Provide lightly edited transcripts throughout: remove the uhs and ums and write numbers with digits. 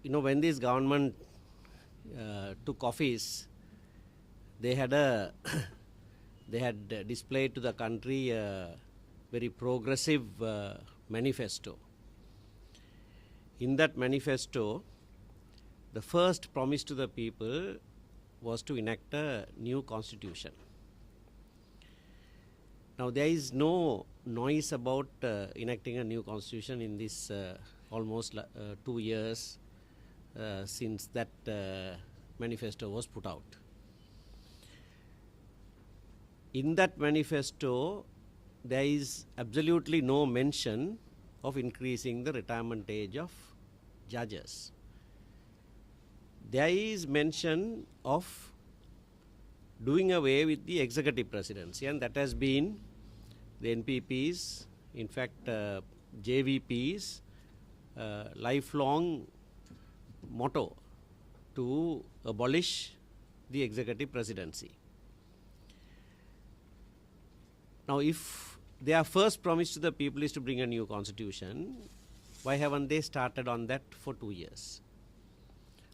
When this government took office, they had they had displayed to the country a very progressive manifesto. In that manifesto, the first promise to the people was to enact a new constitution. Now, there is no noise about enacting a new constitution in this almost 2 years since that manifesto was put out. In that manifesto, there is absolutely no mention of increasing the retirement age of judges. There is mention of doing away with the executive presidency, and that has been the NPP's, in fact JVP's lifelong motto to abolish the executive presidency. Now, if their first promise to the people is to bring a new constitution, why haven't they started on that for 2 years?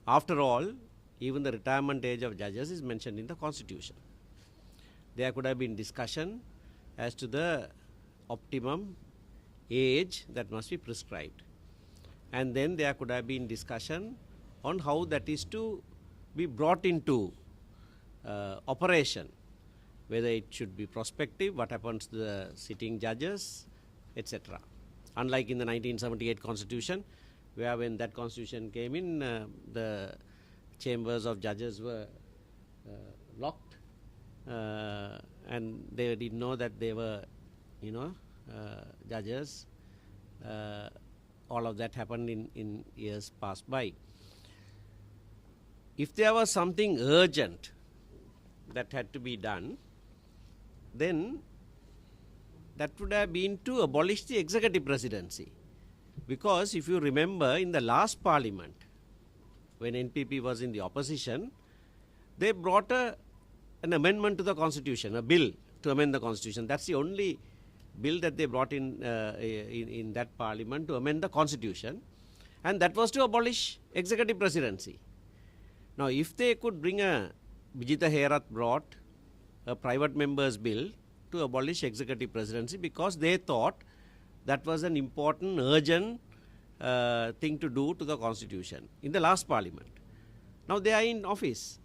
After all, even the retirement age of judges is mentioned in the constitution. There could have been discussion as to the optimum age that must be prescribed. And then there could have been discussion on how that is to be brought into operation, whether it should be prospective, what happens to the sitting judges, etc. Unlike in the 1978 constitution, where when that constitution came in, the chambers of judges were locked and they didn't know that they were, judges. All of that happened in years passed by. If there was something urgent that had to be done, then that would have been to abolish the executive presidency. Because if you remember, in the last parliament, when NPP was in the opposition, they brought an amendment to the constitution, a bill to amend the constitution. That's the only bill that they brought in that parliament to amend the constitution, and that was to abolish executive presidency. Now, if they could bring Vijitha Herath brought a private member's bill to abolish executive presidency because they thought that was an important, urgent thing to do to the constitution in the last parliament. Now they are in office.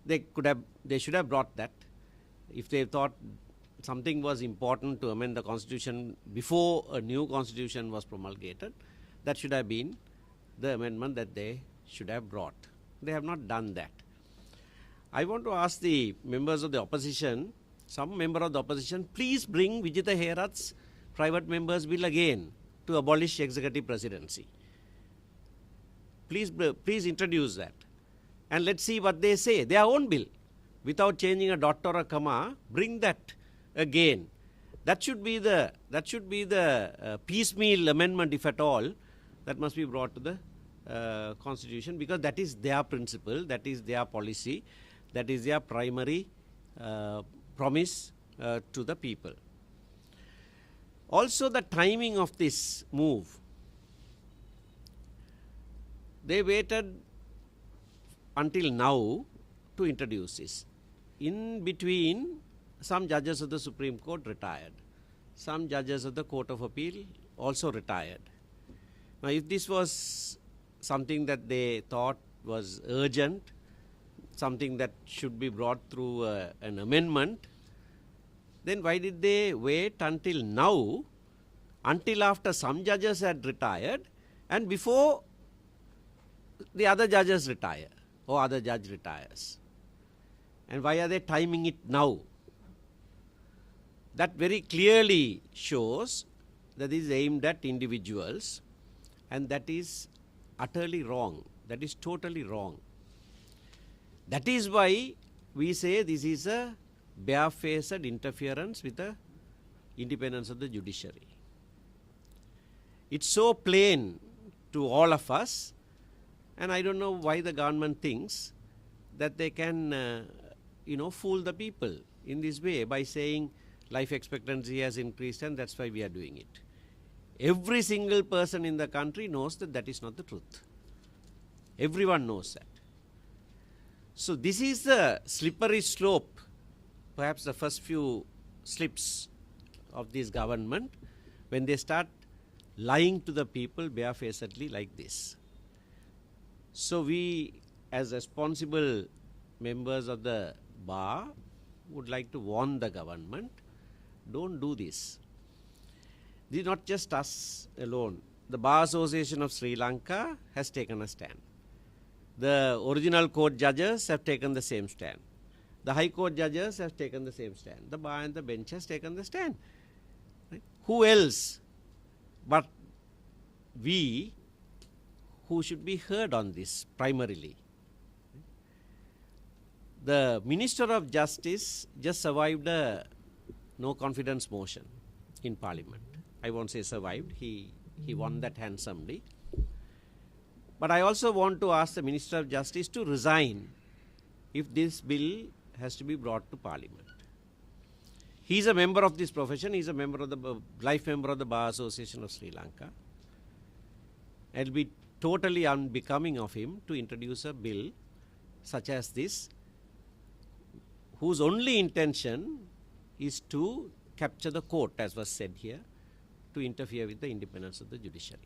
They should have brought that. If they thought something was important to amend the constitution before a new constitution was promulgated, that should have been the amendment that they should have brought. They have not done that. I want to ask the members of the opposition, some member of the opposition, please bring Vijitha Herath's private members bill again to abolish executive presidency. Please introduce that. And let's see what they say. Their own bill. Without changing a dot or a comma, bring that again. That should be the piecemeal amendment, if at all, that must be brought to the constitution, because that is their principle, that is their policy, that is their primary promise to the people. Also, the timing of this move. They waited until now to introduce this. In between, some judges of the Supreme Court retired. Some judges of the Court of Appeal also retired. Now, if this was something that they thought was urgent, something that should be brought through an amendment, then why did they wait until now, until after some judges had retired and before the other judges retire or other judge retires? And why are they timing it now? That very clearly shows that is aimed at individuals, and that is utterly wrong. That is totally wrong. That is why we say this is a barefaced interference with the independence of the judiciary. It's so plain to all of us, and I don't know why the government thinks that they can, fool the people in this way by saying life expectancy has increased and that's why we are doing it. Every single person in the country knows that that is not the truth. Everyone knows that. So this is the slippery slope, perhaps the first few slips of this government, when they start lying to the people barefacedly like this. So we, as responsible members of the bar, would like to warn the government, don't do this. This is not just us alone. The Bar Association of Sri Lanka has taken a stand. The original court judges have taken the same stand. The High Court judges have taken the same stand. The bar and the bench has taken the stand. Right? Who else but we who should be heard on this primarily? The Minister of Justice just survived a no confidence motion in Parliament. I won't say survived, he won that handsomely. But I also want to ask the Minister of Justice to resign if this bill has to be brought to Parliament. He is a member of this profession, he is a member of the life member of the Bar Association of Sri Lanka. It will be totally unbecoming of him to introduce a bill such as this, whose only intention is to capture the court, as was said here, to interfere with the independence of the judiciary.